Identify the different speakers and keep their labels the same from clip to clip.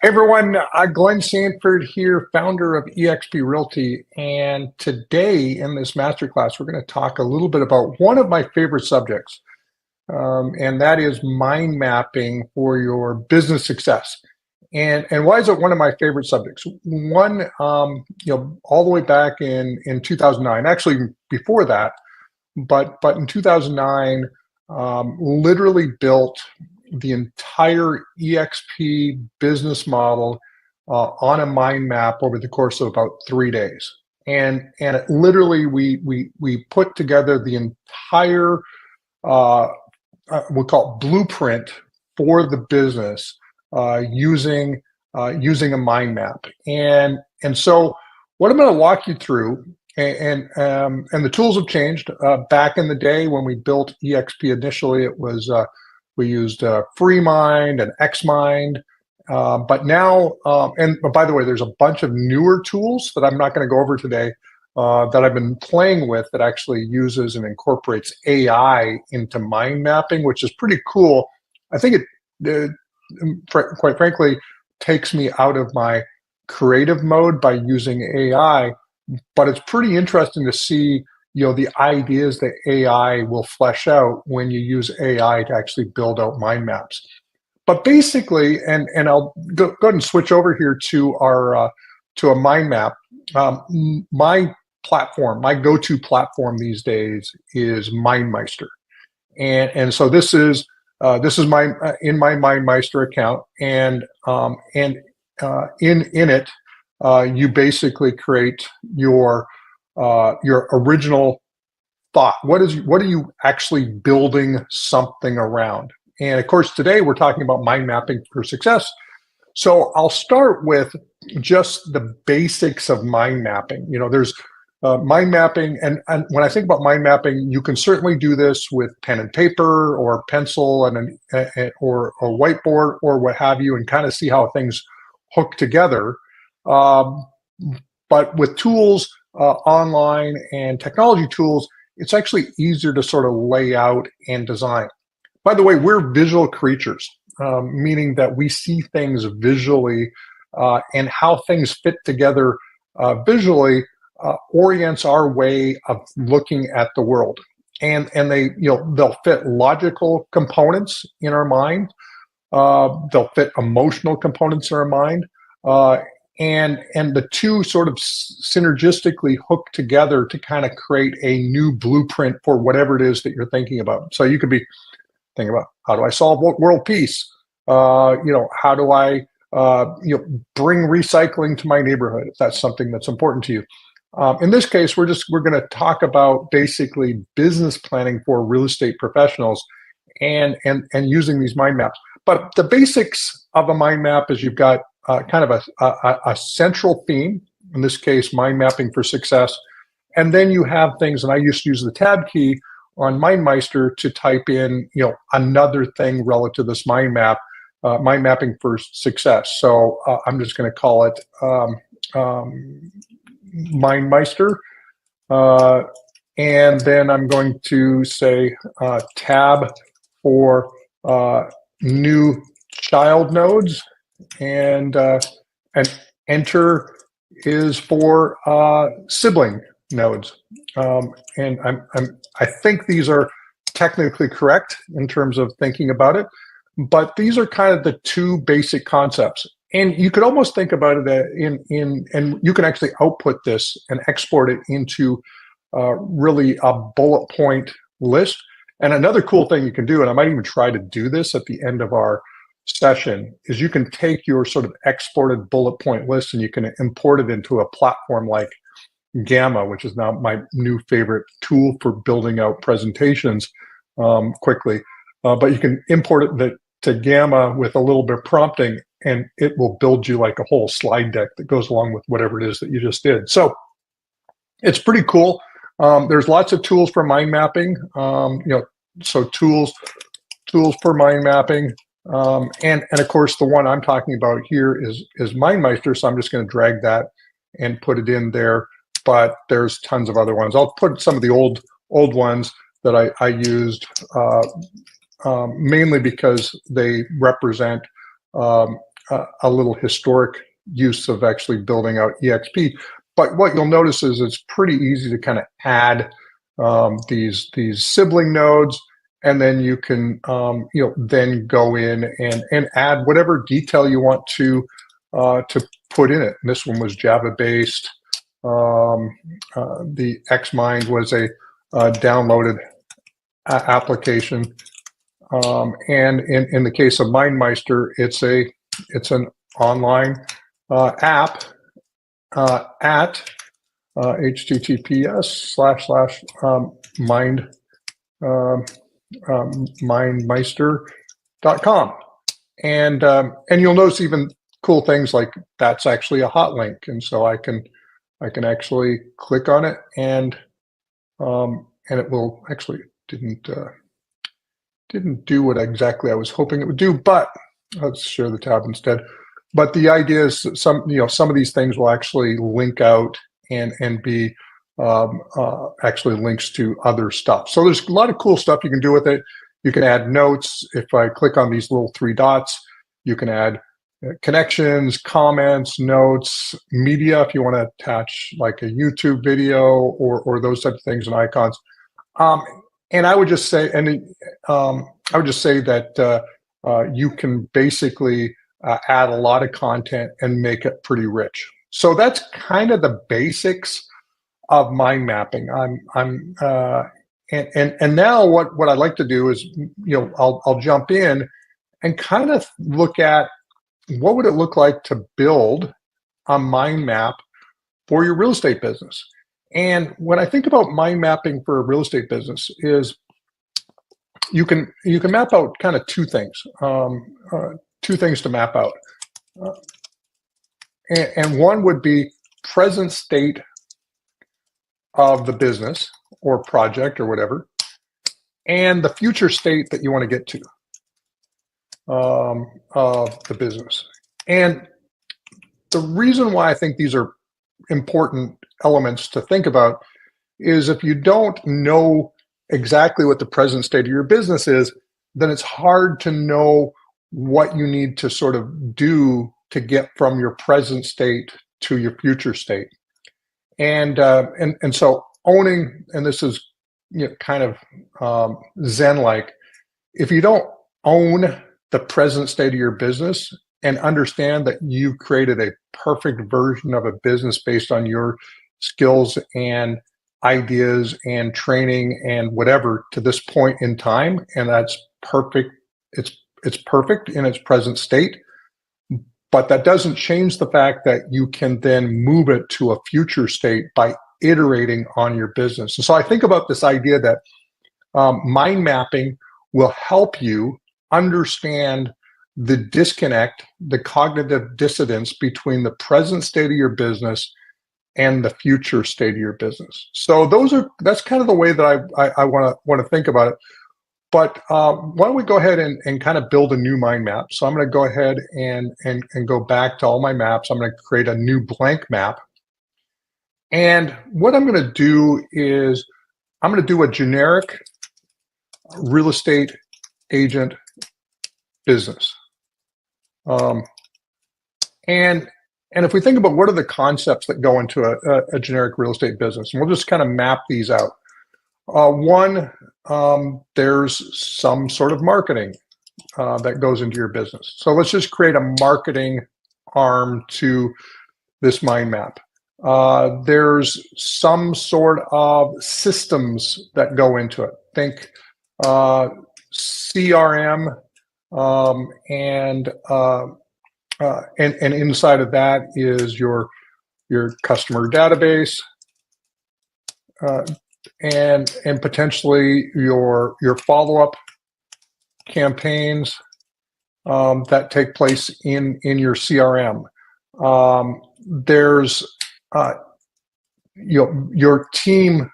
Speaker 1: Hey everyone, Glen Sanford here, founder of eXp Realty. And today in this masterclass, we're going to talk a little bit about one of my favorite subjects, and that is mind mapping for your business success. And why is it one of my favorite subjects? One, all the way back in 2009, actually before that, but in 2009, literally built the entire eXp business model on a mind map over the course of about 3 days. And it literally, we put together the entire, we'll call it blueprint for the business using a mind map. And so what I'm going to walk you through, and the tools have changed. Back in the day when we built eXp initially, it was we used FreeMind and XMind, but now, and by the way, there's a bunch of newer tools that I'm not going to go over today that I've been playing with that actually uses and incorporates AI into mind mapping, which is pretty cool. I think it quite frankly, takes me out of my creative mode by using AI, but it's pretty interesting to see the ideas that AI will flesh out when you use AI to actually build out mind maps. But basically, and I'll go ahead and switch over here to our to a mind map. My platform, my go-to platform these days is MindMeister, and so this is my in my MindMeister account, and in it you basically create your original thought. What are you actually building something around? And of course, today we're talking about mind mapping for success. So I'll start with just the basics of mind mapping. There's mind mapping, and when I think about mind mapping, you can certainly do this with pen and paper or pencil or a whiteboard or what have you, and kind of see how things hook together. But with tools online and technology tools, it's actually easier to sort of lay out and design. By the way, we're visual creatures, meaning that we see things visually, and how things fit together visually orients our way of looking at the world. And they'll fit logical components in our mind. They'll fit emotional components in our mind. And the two sort of synergistically hook together to kind of create a new blueprint for whatever it is that you're thinking about. So you could be thinking about, how do I solve world peace? How do I bring recycling to my neighborhood, if that's something that's important to you. In this case, we're going to talk about basically business planning for real estate professionals and using these mind maps. But the basics of a mind map is you've got kind of a central theme, in this case, mind mapping for success. And then you have things, and I used to use the tab key on MindMeister to type in, another thing relative to this mind map, mind mapping for success. So I'm just going to call it MindMeister. And then I'm going to say tab for new child nodes, and enter is for sibling nodes. And I think these are technically correct in terms of thinking about it, but these are kind of the two basic concepts. And you could almost think about it and you can actually output this and export it into really a bullet point list. And another cool thing you can do, and I might even try to do this at the end of our session, is you can take your sort of exported bullet point list and you can import it into a platform like Gamma, which is now my new favorite tool for building out presentations quickly. But you can import it to Gamma with a little bit of prompting, and it will build you like a whole slide deck that goes along with whatever it is that you just did. So it's pretty cool. There's lots of tools for mind mapping. So tools for mind mapping. And of course, the one I'm talking about here is MindMeister. So I'm just going to drag that and put it in there. But there's tons of other ones. I'll put some of the old ones that I used mainly because they represent a little historic use of actually building out eXp. But what you'll notice is it's pretty easy to kind of add these sibling nodes, and then you can then go in and add whatever detail you want to put in it. And this one was Java based. The Xmind was a downloaded application, and in the case of MindMeister, it's an online app at https://mindmeister.com, and you'll notice even cool things like that's actually a hot link, and so I can actually click on it, and it will actually didn't do what exactly I was hoping it would do, but let's share the tab instead. But the idea is some of these things will actually link out and be actually links to other stuff. So there's a lot of cool stuff you can do with it. You can add notes. If I click on these little three dots, you can add connections, comments, notes, media if you want to attach like a YouTube video or those types of things and icons. And I would just say, that you can basically add a lot of content and make it pretty rich. So that's kind of the basics of mind mapping. And now what I'd like to do is, I'll jump in and kind of look at what would it look like to build a mind map for your real estate business. And when I think about mind mapping for a real estate business is you can map out kind of two things to map out. And one would be present state of the business or project or whatever, and the future state that you want to get to of the business. And the reason why I think these are important elements to think about is if you don't know exactly what the present state of your business is, then it's hard to know what you need to sort of do to get from your present state to your future state. And so owning, and this is kind of Zen-like, if you don't own the present state of your business and understand that you've created a perfect version of a business based on your skills and ideas and training and whatever to this point in time, and that's perfect, it's perfect in its present state, but that doesn't change the fact that you can then move it to a future state by iterating on your business. And so I think about this idea that mind mapping will help you understand the disconnect, the cognitive dissonance between the present state of your business and the future state of your business. So that's kind of the way that I want to think about it. But why don't we go ahead and kind of build a new mind map? So I'm going to go ahead and go back to all my maps. I'm going to create a new blank map. And what I'm going to do is I'm going to do a generic real estate agent business. And if we think about what are the concepts that go into a generic real estate business, and we'll just kind of map these out. One, there's some sort of marketing that goes into your business. So let's just create a marketing arm to this mind map. There's some sort of systems that go into it. Think CRM, and inside of that is your customer database, and potentially your follow-up campaigns that take place in your CRM. There's your team,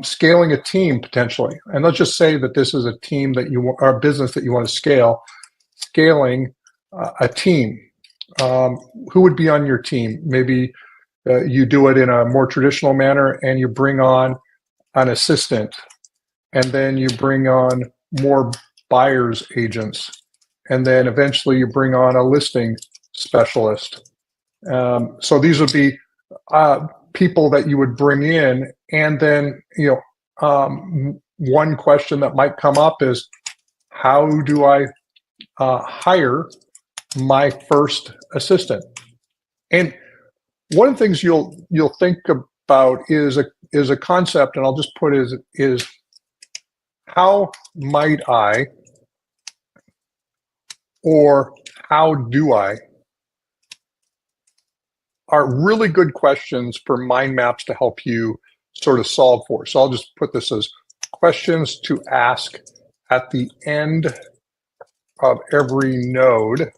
Speaker 1: scaling a team potentially, and let's just say that this is a team that or a business that you want to scale. Scaling a team. Who would be on your team? Maybe you do it in a more traditional manner and you bring on an assistant, and then you bring on more buyer's agents, and then eventually you bring on a listing specialist. So these would be people that you would bring in, and then one question that might come up is, how do I hire my first assistant? And one of the things you'll think about is a concept, and I'll just put is how might I, or how do I, are really good questions for mind maps to help you sort of solve for. So I'll just put this as questions to ask at the end of every node.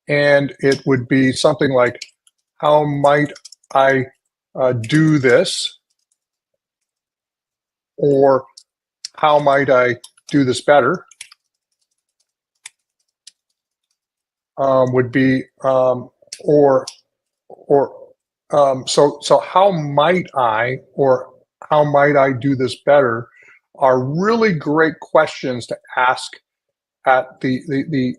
Speaker 1: And it would be something like, how might I do this? Or how might I do this better? Would be, so how might I, or how might I do this better, are really great questions to ask at the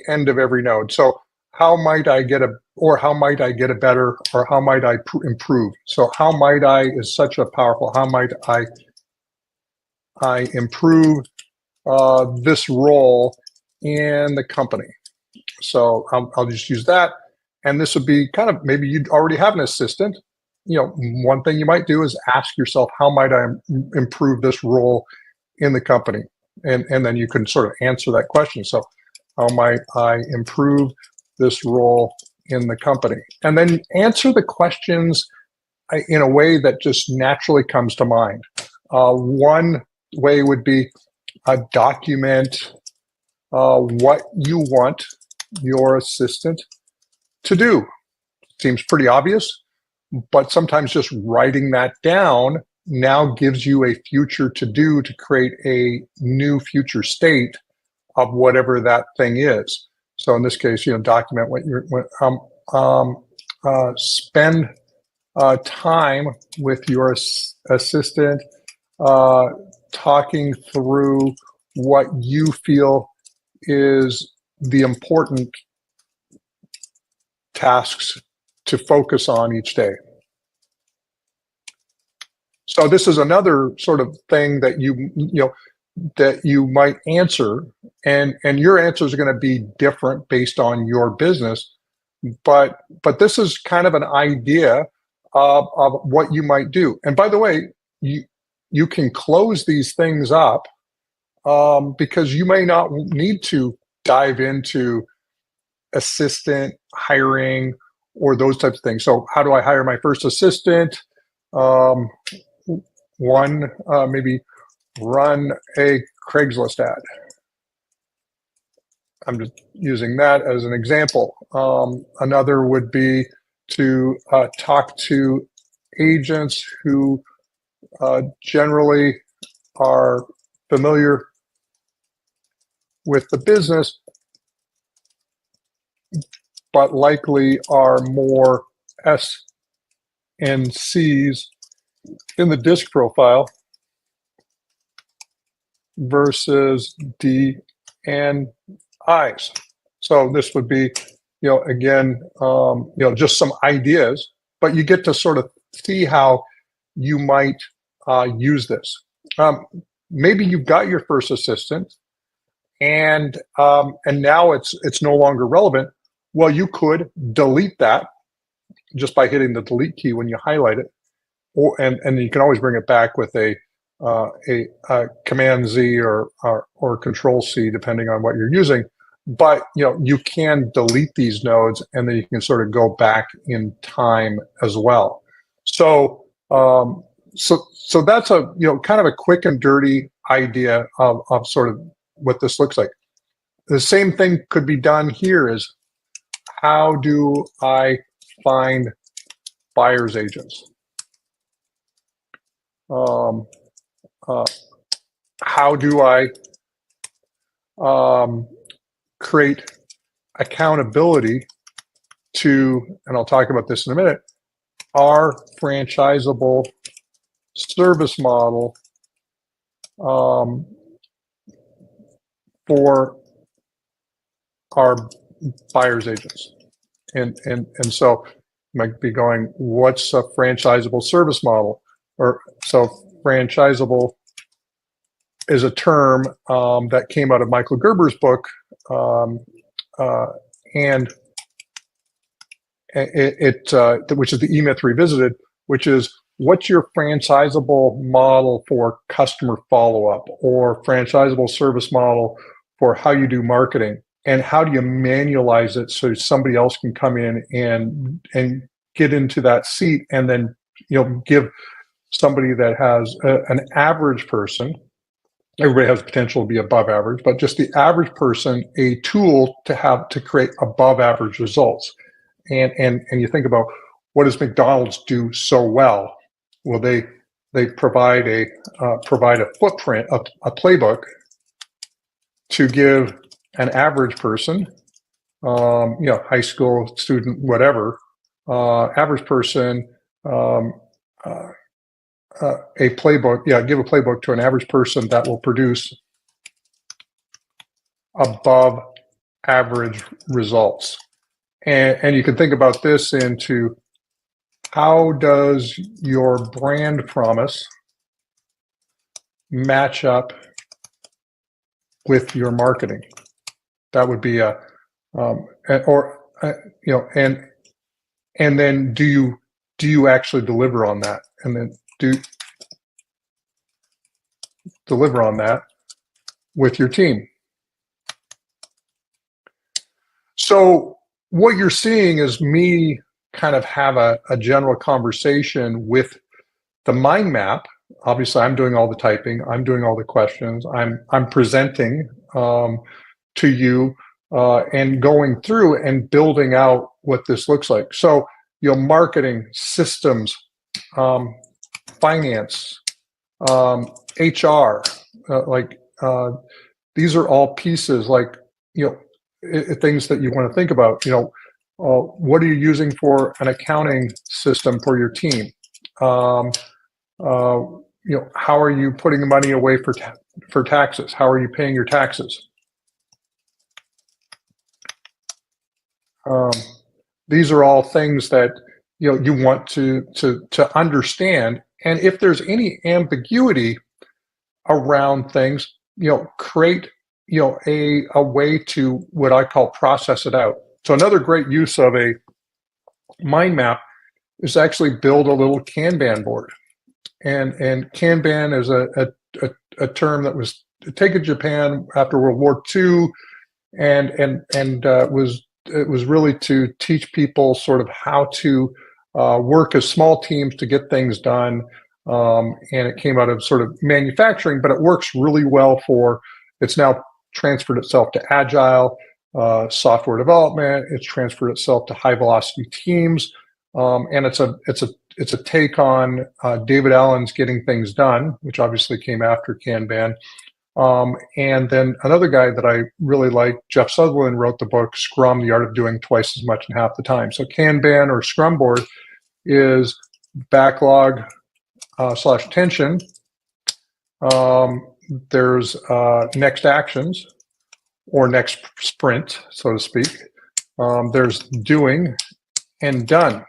Speaker 1: end of every node. So how might I get a, or how might I get a better, or how might I improve? So how might I is such a powerful, how might I improve this role in the company? So I'll just use that. And this would be kind of, maybe you'd already have an assistant. One thing you might do is ask yourself, how might I improve this role in the company? And then you can sort of answer that question. So how might I improve this role in the company? And then answer the questions in a way that just naturally comes to mind. One way would be document what you want your assistant to do. Seems pretty obvious, but sometimes just writing that down now gives you a future to do to create a new future state of whatever that thing is. So in this case, document what you're, spend time with your assistant, talking through what you feel is the important tasks to focus on each day. So this is another sort of thing that that you might answer, and your answers are going to be different based on your business, but this is kind of an idea of what you might do. And by the way, you can close these things up because you may not need to dive into assistant hiring or those types of things. So how do I hire my first assistant? Maybe run a Craigslist ad. I'm just using that as an example. Another would be to talk to agents who generally are familiar with the business, but likely are more S and C's in the disc profile versus D and I's. So this would be, again, just some ideas, but you get to sort of see how you might use this. Maybe you've got your first assistant, and now it's no longer relevant. Well, you could delete that just by hitting the delete key when you highlight it, and you can always bring it back with a Command Z or Control C, depending on what you're using. But you can delete these nodes, and then you can sort of go back in time as well. So so that's a kind of a quick and dirty idea of sort of what this looks like. The same thing could be done here is, how do I find buyer's agents? How do I create accountability to, and I'll talk about this in a minute, our franchisable service model for our buyer's agents. And so you might be going, what's a franchisable service model? Or so franchisable is a term that came out of Michael Gerber's book, and which is the E-Myth Revisited, which is what's your franchisable model for customer follow-up, or franchisable service model for how you do marketing, and how do you manualize it so somebody else can come in and get into that seat, and then give somebody that has an average person. Everybody has potential to be above average, but just the average person a tool to create above average results. And you think about, what does McDonald's do so well? Well, they provide a footprint, a playbook to give an average person, high school student, whatever, average person, a playbook. Yeah, give a playbook to an average person that will produce above average results. And you can think about this into, how does your brand promise match up with your marketing? That would be and then do you actually deliver on that? And then deliver on that with your team. So what you're seeing is me kind of have a general conversation with the mind map. Obviously, I'm doing all the typing. I'm doing all the questions. I'm presenting to you and going through and building out what this looks like. So, marketing, systems, finance, HR, these are all pieces, things that you want to think about. What are you using for an accounting system for your team? How are you putting money away for taxes? How are you paying your taxes? These are all things that you want to understand. And if there's any ambiguity around things, create a way to, what I call, process it out. So another great use of a mind map is actually build a little Kanban board. And Kanban is a term that was taken in Japan after World War II, and it was really to teach people sort of how to work as small teams to get things done. And it came out of sort of manufacturing, but it works really well it's now transferred itself to agile software development. It's transferred itself to high velocity teams, and it's a take on David Allen's Getting Things Done, which obviously came after Kanban. And then another guy that I really like, Jeff Sutherland, wrote the book Scrum: The Art of Doing Twice as Much in Half the Time. So Kanban, or Scrum board, is backlog / tension. There's next actions, or next sprint, so to speak. There's doing and done.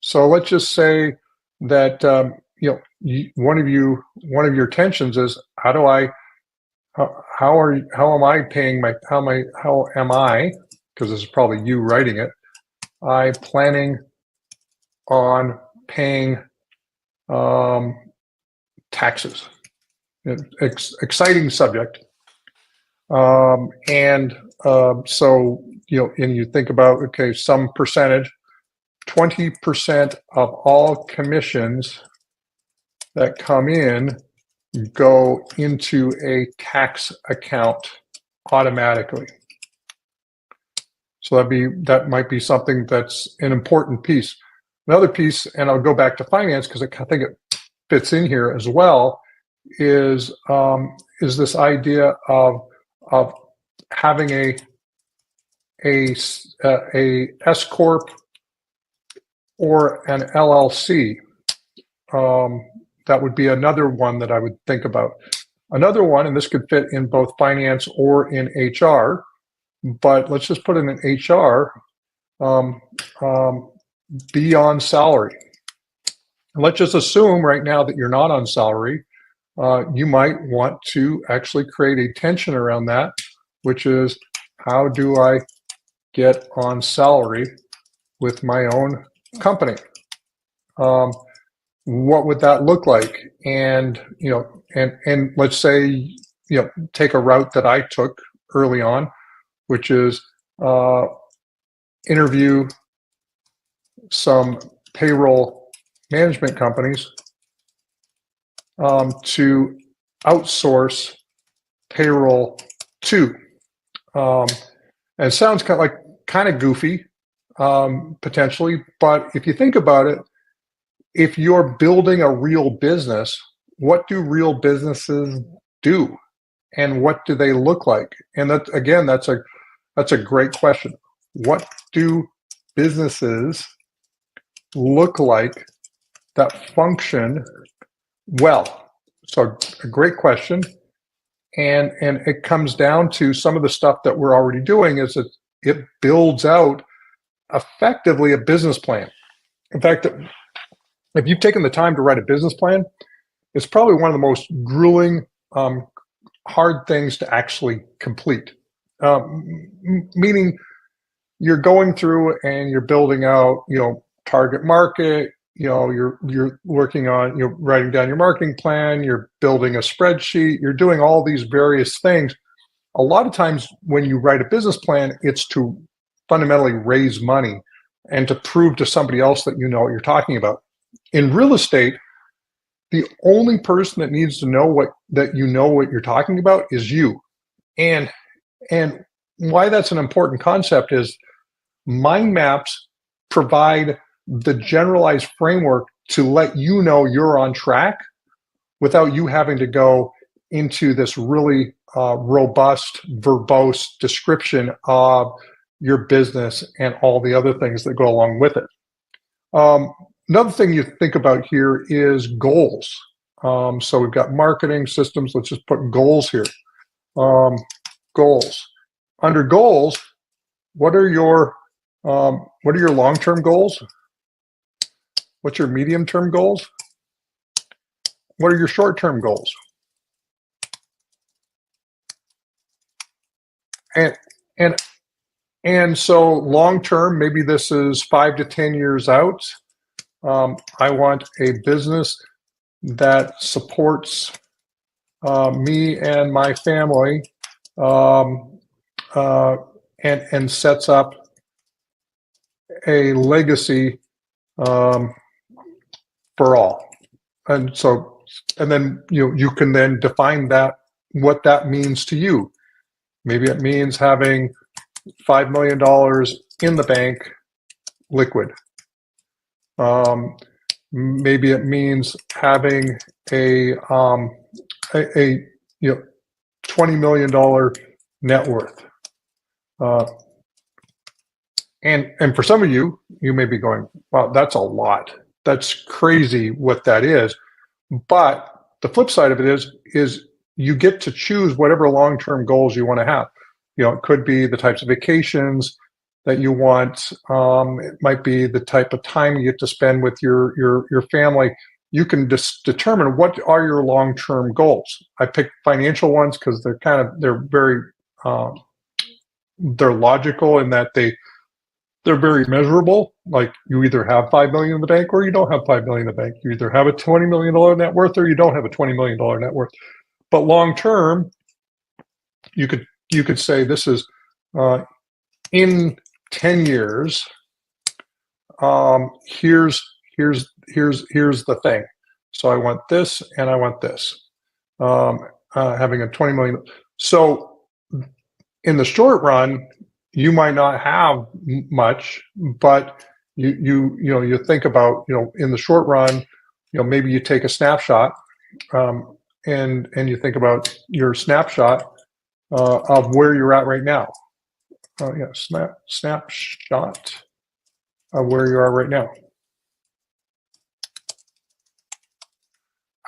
Speaker 1: So let's just say that one of your tensions is, how am I paying how am I, because this is probably you writing it, I planning on paying taxes. Exciting subject. So and you think about, okay, some percentage, 20% of all commissions that come in go into a tax account automatically. So that might be something that's an important piece. Another piece, and I'll go back to finance because I think it fits in here as well, is this idea of having a S corp or an LLC. That would be another one that I would think about. Another one, and this could fit in both finance or in HR, but let's just put it in HR, be on salary. And let's just assume right now that you're not on salary. You might want to actually create a tension around that, which is, how do I get on salary with my own company? What would that look like? And, and let's say, take a route that I took early on, which is interview some payroll management companies to outsource payroll to. And it sounds kind of goofy, potentially, but if you think about it, if you're building a real business, what do real businesses do, and what do they look like? And that, again, that's a great question. What do businesses look like that function well? So a great question. And it comes down to some of the stuff that we're already doing is that it builds out effectively a business plan. In fact, if you've taken the time to write a business plan, it's probably one of the most grueling, hard things to actually complete. Meaning you're going through and you're building out, target market, you're working on, you're writing down your marketing plan, you're building a spreadsheet, you're doing all these various things. A lot of times when you write a business plan, it's to fundamentally raise money and to prove to somebody else that you know what you're talking about. In real estate, the only person that needs to know what you're talking about is you. And why that's an important concept is mind maps provide the generalized framework to let you know you're on track without you having to go into this really robust, verbose description of your business and all the other things that go along with it. Another thing you think about here is goals. So we've got marketing systems. Let's just put goals here. Goals. Under goals, what are your long-term goals? What's your medium-term goals? What are your short-term goals? And so long-term, maybe this is 5 to 10 years out. I want a business that supports me and my family, and sets up a legacy for all. And so, and then you can then define that, what that means to you. Maybe it means having $5 million in the bank, liquid. Maybe it means having a $20 million net worth. And for some of you, you may be going, wow, that's a lot. That's crazy what that is. But the flip side of it is you get to choose whatever long-term goals you want to have. It could be the types of vacations that you want. It might be the type of time you get to spend with your family. You can just determine what are your long-term goals. I picked financial ones because they're very they're logical in that they're very measurable. Like you either have $5 million in the bank or you don't have $5 million in the bank. You either have a $20 million net worth or you don't have a $20 million net worth. But long term, you could say this is in 10 years. Here's the thing. So I want this and I want this. Having a 20 million. So in the short run, you might not have much, but you think about, in the short run, maybe you take a snapshot, and you think about your snapshot of where you're at right now. Snapshot of where you are right now.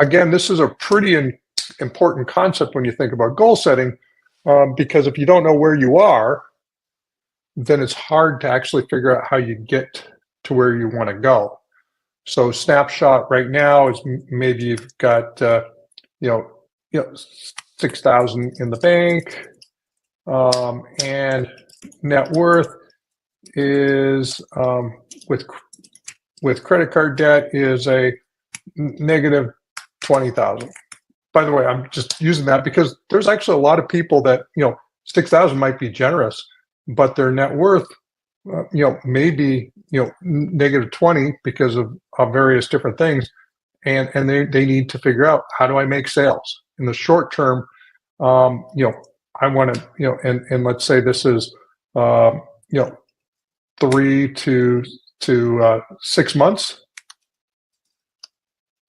Speaker 1: Again, this is a pretty important concept when you think about goal setting, because if you don't know where you are, then it's hard to actually figure out how you get to where you want to go. So snapshot right now is maybe you've got you know 6,000 in the bank, and net worth is with credit card debt is a negative 20,000. By the way, I'm just using that because there's actually a lot of people that 6,000 might be generous, but their net worth may be negative 20 because of various different things, and they need to figure out, how do I make sales in the short term? I want to and let's say this is 3 to 6 months,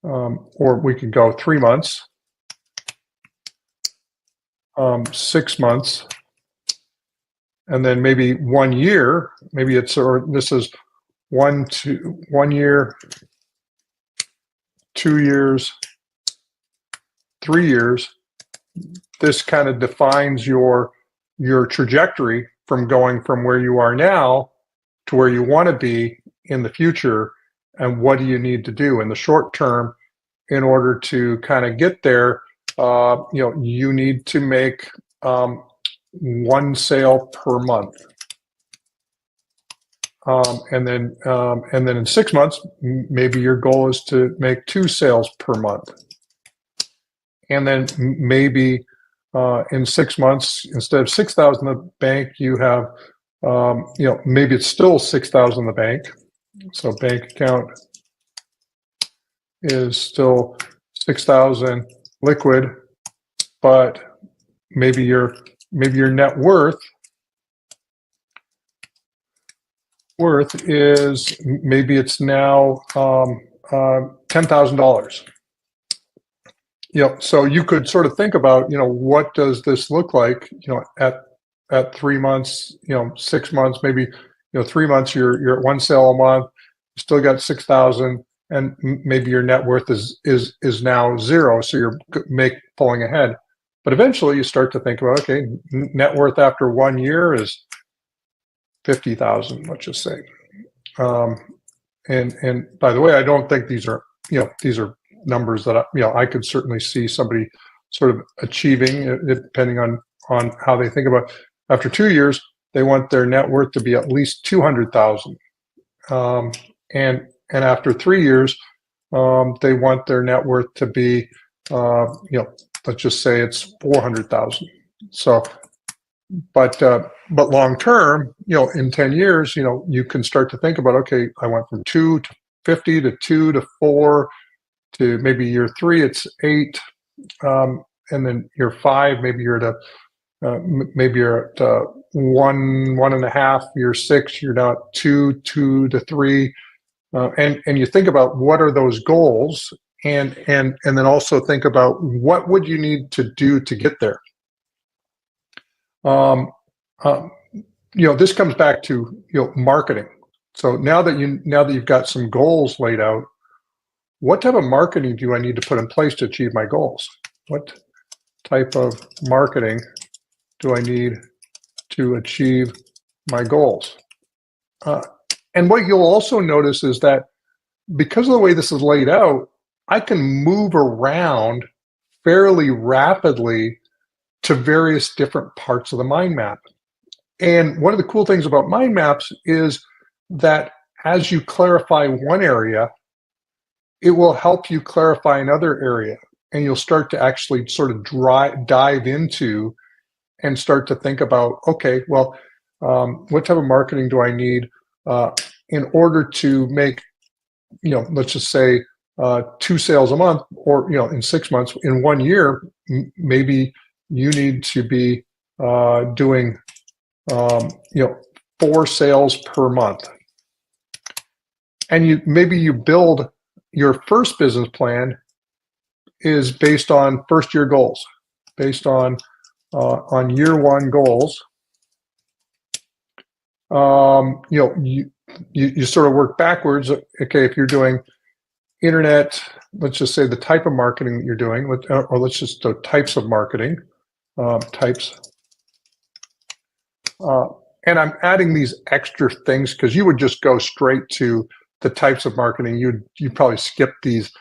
Speaker 1: or we could go 3 months, 6 months, and then maybe 1 year. Maybe it's, or this is 1 year, 2 years, 3 years. This kind of defines your trajectory from going from where you are now to where you want to be in the future, and what do you need to do in the short term in order to kind of get there. You need to make 1 sale per month, and then in 6 months, maybe your goal is to make 2 sales per month, and then maybe in 6 months, instead of 6,000 in the bank, you have maybe it's still 6,000 in the bank, so bank account is still 6,000 liquid, but maybe your net worth is, maybe it's now $10,000. So you could sort of think about, what does this look like, at 3 months, 6 months, maybe 3 months, you're at 1 sale a month, you still got 6,000, and maybe your net worth is now 0, so you're pulling ahead. But eventually you start to think about, okay, net worth after 1 year is 50,000, let's just say. And by the way, I don't think these are numbers that I could certainly see somebody sort of achieving, depending on how they think about it. After 2 years, they want their net worth to be at least 200,000, and after 3 years, they want their net worth to be let's just say it's 400,000. So, but long term, in 10 years, you can start to think about, okay, I went from 2 to 50 to 2 to 4 to maybe year 3, it's 8, and then year 5, maybe you're at 1.5. Year 6, you're now at 2 to 3, and you think about what are those goals, and then also think about what would you need to do to get there. This comes back to marketing. So now that you've got some goals laid out, what type of marketing do I need to put in place to achieve my goals? What type of marketing do I need to achieve my goals? And what you'll also notice is that because of the way this is laid out, I can move around fairly rapidly to various different parts of the mind map. And one of the cool things about mind maps is that as you clarify one area, it will help you clarify another area, and you'll start to actually sort of dive into and start to think about, okay, well, what type of marketing do I need in order to make, let's just say 2 sales a month, or in 6 months, in 1 year, maybe you need to be doing 4 sales per month, and maybe you build your first business plan is based on first year goals, based on year 1 goals. You sort of work backwards. Okay, if you're doing internet, let's just say the type of marketing that you're doing, or let's just do types of marketing, types. And I'm adding these extra things because you would just go straight to the types of marketing. You'd probably skip these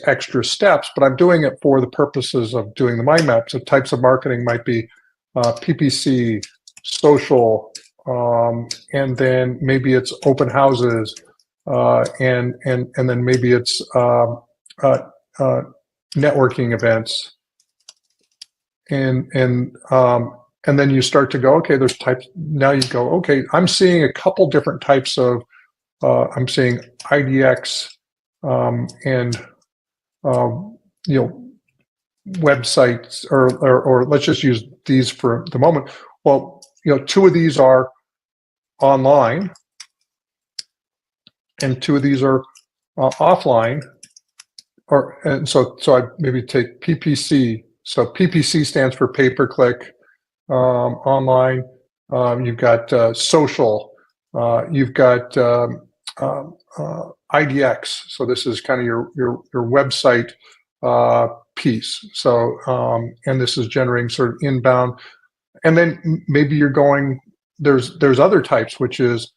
Speaker 1: extra steps, but I'm doing it for the purposes of doing the mind map. So types of marketing might be PPC, social, and then maybe it's open houses, and then maybe it's networking events, and then you start to go, okay, there's types. Now you go, okay, I'm seeing a couple different types of. I'm seeing IDX and websites, or let's just use these for the moment. Well, two of these are online, and two of these are offline. And so I maybe take PPC. So PPC stands for pay-per-click. Online, you've got social, you've got IDX. So this is kind of your website piece. So and this is generating sort of inbound, and then maybe you're going. There's other types, which is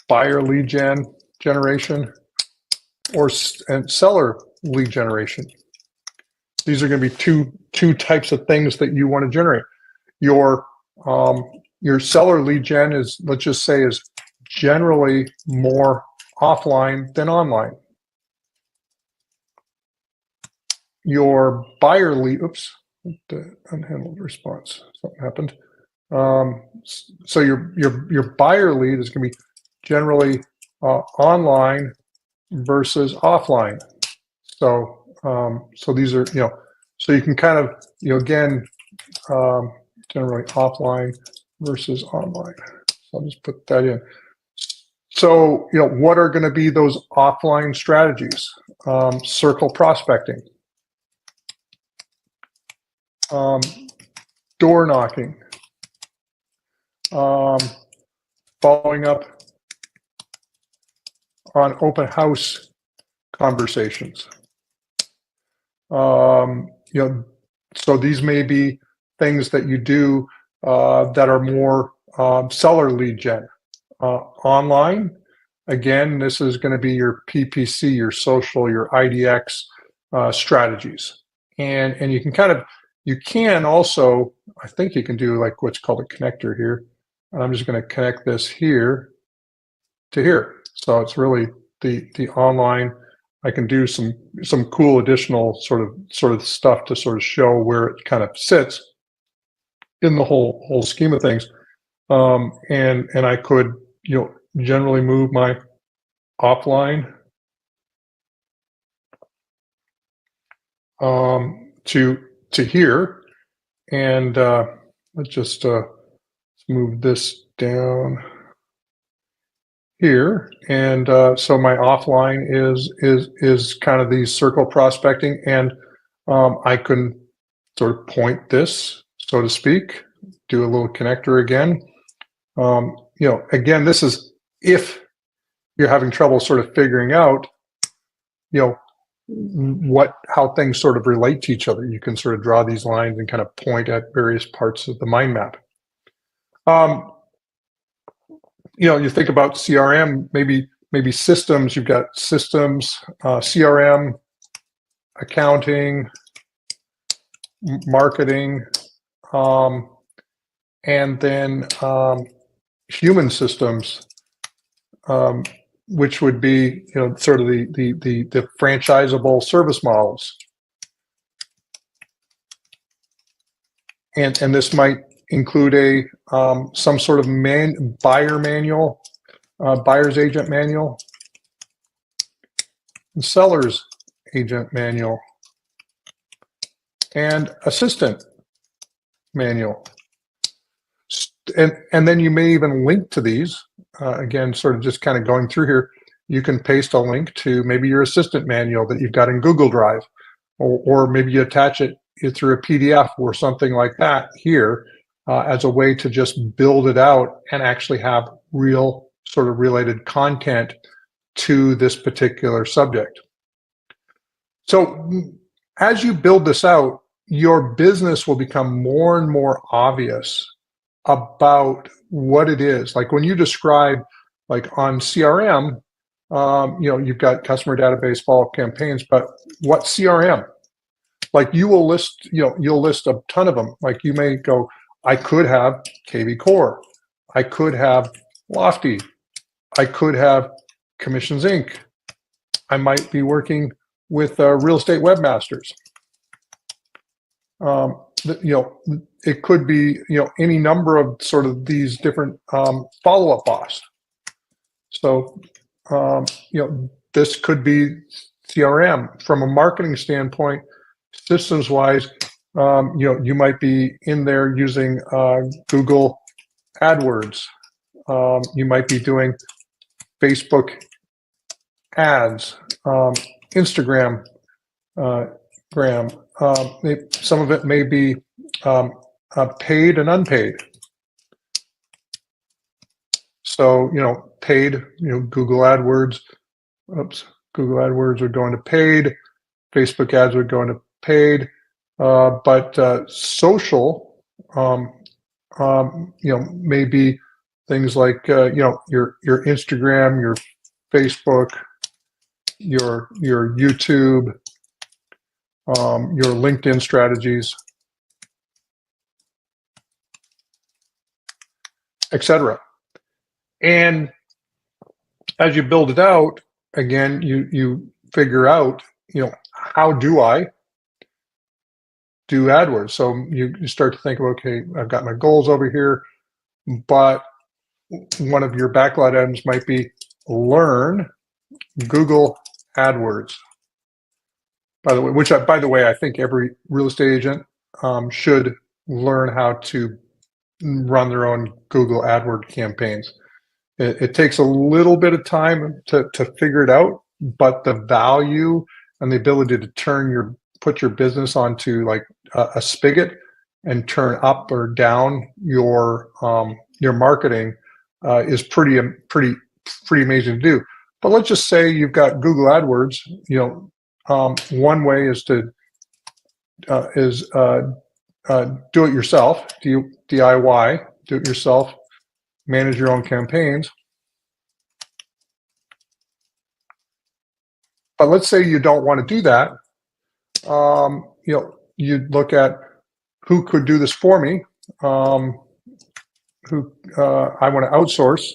Speaker 1: buyer lead generation, and seller lead generation. These are going to be two types of things that you want to generate. Your seller lead gen is, let's just say, is generally more offline than online. Your buyer lead, the unhandled response, something happened. So your buyer lead is going to be generally online versus offline. So these are, so you can kind of, again, generally offline versus online. So I'll just put that in. So, what are going to be those offline strategies? Circle prospecting, door knocking, following up on open house conversations. So these may be things that you do that are more seller lead gen. Online, again, this is going to be your PPC, your social, your IDX strategies, and you can also, I think you can do like what's called a connector here. And I'm just going to connect this here to here. So it's really the online. I can do some cool additional sort of stuff to sort of show where it kind of sits in the whole scheme of things. And I could generally move my offline to here, and let's just move this down here, and so my offline is kind of these circle prospecting, and I can sort of point this, so to speak, do a little connector again. Again, this is if you're having trouble sort of figuring out, how things sort of relate to each other. You can sort of draw these lines and kind of point at various parts of the mind map. You think about CRM, maybe systems. You've got systems, CRM, accounting, marketing, and then human systems, which would be sort of the franchisable service models, and this might include a some sort of buyer manual, buyer's agent manual, and seller's agent manual, and assistant manual. And then you may even link to these. Again, sort of just kind of going through here, you can paste a link to maybe your assistant manual that you've got in Google Drive, or maybe you attach it through a PDF or something like that here as a way to just build it out and actually have real sort of related content to this particular subject. So as you build this out, your business will become more and more obvious about what it is. Like when you describe, like on CRM, you've got customer database, follow-up campaigns, but what CRM? Like you will list, you'll list a ton of them. Like you may go, I could have KV Core, I could have Lofty, I could have Commissions Inc. I might be working with Real Estate Webmasters. It could be, any number of sort of these different follow-up boss. So, this could be CRM. From a marketing standpoint, systems-wise, you might be in there using Google AdWords. You might be doing Facebook ads, Instagram, some of it may be paid and unpaid. So, paid, Google AdWords, Google AdWords are going to paid, Facebook ads are going to paid, but social, maybe things like, your Instagram, your Facebook, your YouTube, your LinkedIn strategies, etc. And as you build it out, again, you figure out, how do I do AdWords? So you start to think, okay, I've got my goals over here, but one of your backlot items might be learn Google AdWords. By the way, I think every real estate agent should learn how to run their own Google AdWords campaigns. It takes a little bit of time to figure it out, but the value and the ability to put your business onto like a spigot and turn up or down your marketing is pretty amazing to do. But let's just say you've got Google AdWords. One way is to do it yourself, DIY, do it yourself, manage your own campaigns. But let's say you don't want to do that. You look at who could do this for me, who I want to outsource.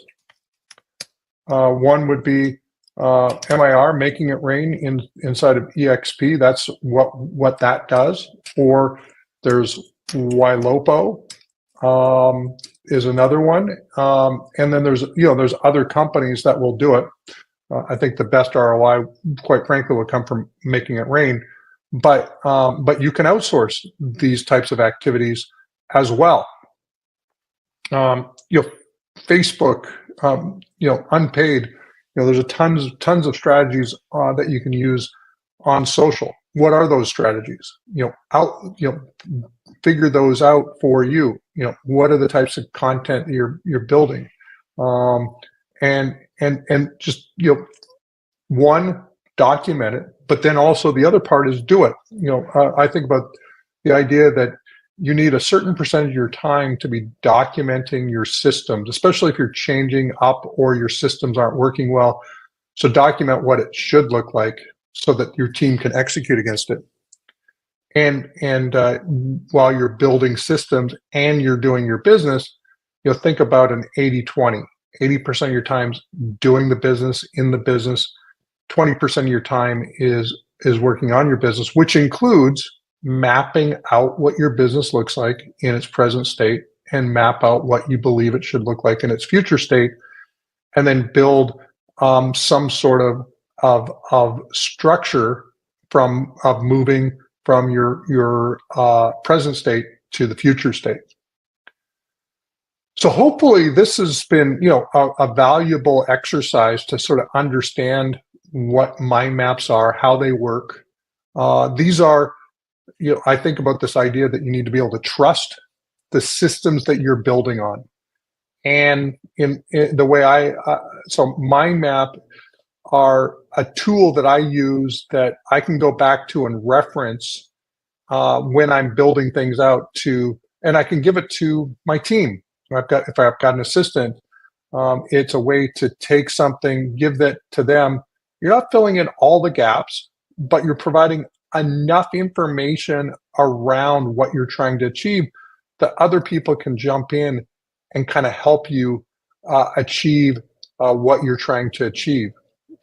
Speaker 1: One would be MIR, making it rain inside of eXp. That's what that does. Or there's Ylopo is another one, and then there's other companies that will do it. I think the best ROI, quite frankly, will come from making it rain. But you can outsource these types of activities as well. Facebook, unpaid. There's tons of strategies that you can use on social. What are those strategies? Figure those out for you. What are the types of content you're building, and just one, document it, but then also the other part is do it. I think about the idea that you need a certain percentage of your time to be documenting your systems, especially if you're changing up or your systems aren't working well. So document what it should look like so that your team can execute against it. And while you're building systems and you're doing your business, think about an 80-20. 80% of your time doing the business, in the business. 20% of your time is working on your business, which includes mapping out what your business looks like in its present state and map out what you believe it should look like in its future state, and then build some sort of structure of moving from your present state to the future state. So hopefully this has been a valuable exercise to sort of understand what mind maps are, how they work. These are, I think about this idea that you need to be able to trust the systems that you're building on. And in the way so mind map are a tool that I use that I can go back to and reference when I'm building things out and I can give it to my team. If I've got an assistant, it's a way to take something, give that to them. You're not filling in all the gaps, but you're providing enough information around what you're trying to achieve that other people can jump in and kind of help you achieve what you're trying to achieve.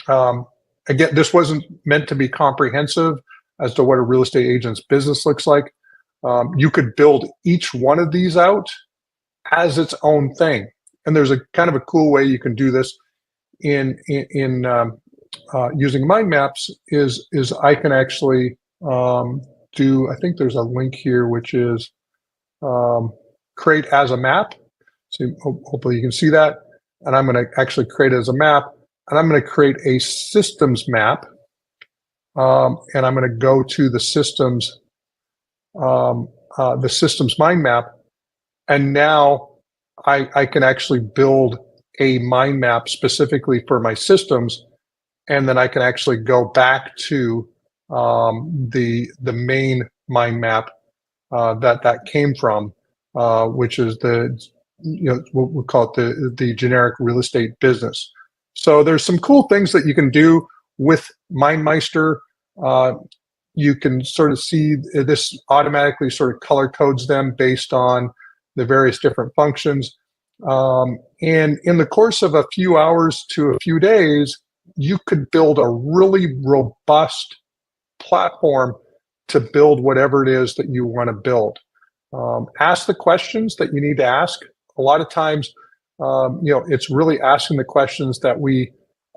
Speaker 1: Again, this wasn't meant to be comprehensive as to what a real estate agent's business looks like. You could build each one of these out as its own thing. And there's a kind of a cool way you can do this in using mind maps is I can actually do, I think there's a link here, which is create as a map. So hopefully you can see that. And I'm going to actually create it as a map. And I'm going to create a systems map. And I'm going to go to the systems mind map. And now I can actually build a mind map specifically for my systems. And then I can actually go back to the main mind map that came from, which is what we call it the generic real estate business. So there's some cool things that you can do with MindMeister. You can sort of see this automatically sort of color codes them based on the various different functions. And in the course of a few hours to a few days, you could build a really robust platform to build whatever it is that you want to build. Ask the questions that you need to ask. A lot of times, it's really asking the questions that we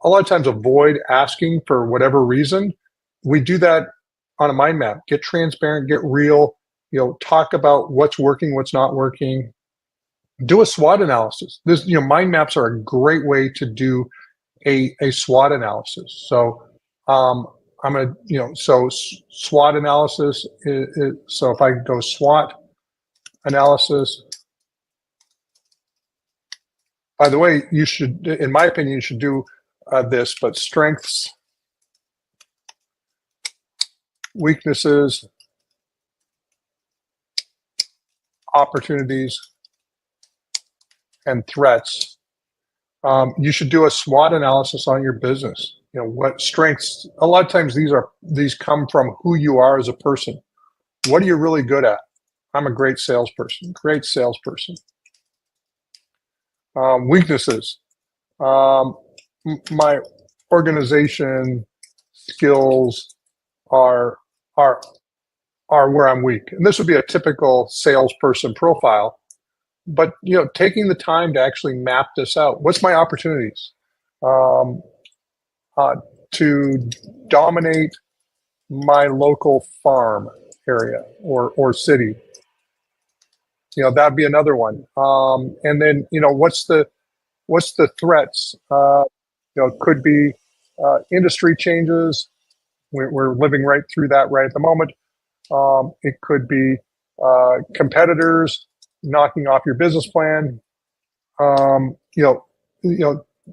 Speaker 1: a lot of times avoid asking for whatever reason. We do that on a mind map. Get transparent, get real, talk about what's working, what's not working. Do a SWOT analysis. Mind maps are a great way to do a SWOT analysis. So I'm going to, so SWOT analysis, so if I go SWOT analysis, by the way, you should, in my opinion, you should do this, but strengths, weaknesses, opportunities, and threats. You should do a SWOT analysis on your business. What strengths, a lot of times these come from who you are as a person. What are you really good at? I'm a great salesperson. Weaknesses. My organization skills are where I'm weak. And this would be a typical salesperson profile. But taking the time to actually map this out. What's my opportunities? To dominate my local farm area or city. That'd be another one. And then what's the threats? Could be industry changes. We're living right through that right at the moment. It could be competitors knocking off your business plan.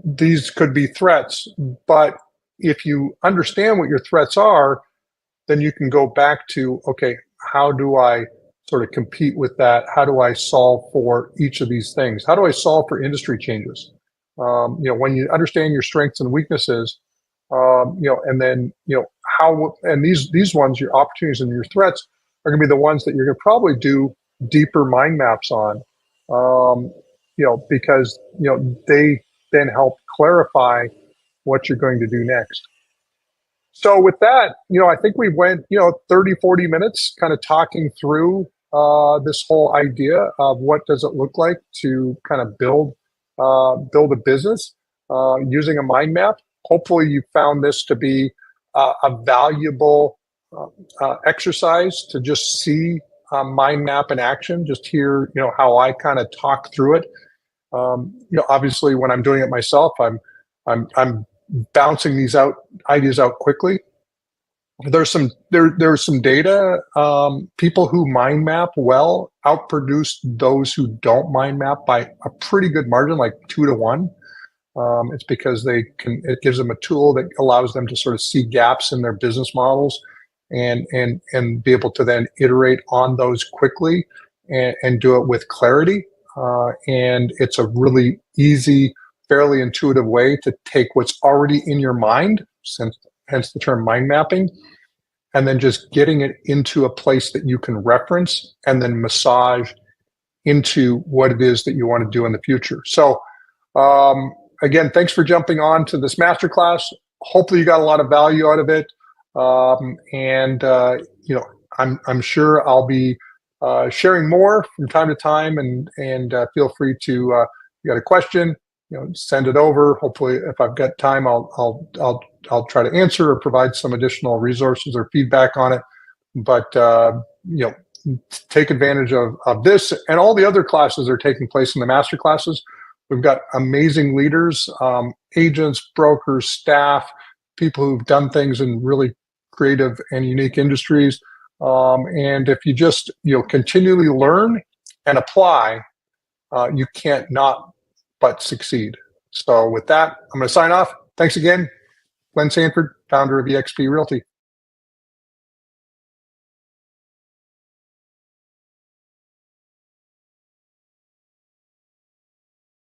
Speaker 1: These could be threats, but if you understand what your threats are, then you can go back to, okay, how do I sort of compete with that? How do I solve for each of these things? How do I solve for industry changes? When you understand your strengths and weaknesses, and then, and these ones, your opportunities and your threats are going to be the ones that you're going to probably do deeper mind maps on, because, they then help clarify what you're going to do next. So with that, I think we went, 30, 40 minutes kind of talking through this whole idea of what does it look like to kind of build a business using a mind map. Hopefully you found this to be a valuable exercise to just see mind map in action, just hear, how I kind of talk through it. Obviously when I'm doing it myself, I'm bouncing these ideas out quickly. There's some data. People who mind map well outproduce those who don't mind map by a pretty good margin, like 2 to 1. It's because it gives them a tool that allows them to sort of see gaps in their business models and be able to then iterate on those quickly and do it with clarity. And it's a really easy, fairly intuitive way to take what's already in your mind, hence the term mind mapping, and then just getting it into a place that you can reference and then massage into what it is that you want to do in the future. So again, thanks for jumping on to this masterclass. Hopefully you got a lot of value out of it. I'm sure I'll be sharing more from time to time, and feel free to, if you got a question, send it over. Hopefully, if I've got time, I'll try to answer or provide some additional resources or feedback on it. But take advantage of this and all the other classes that are taking place in the master classes. We've got amazing leaders, agents, brokers, staff, people who've done things in really creative and unique industries. And if you just continually learn and apply, you can't not but succeed. So with that, I'm going to sign off. Thanks again. Glen Sanford, founder of eXp Realty.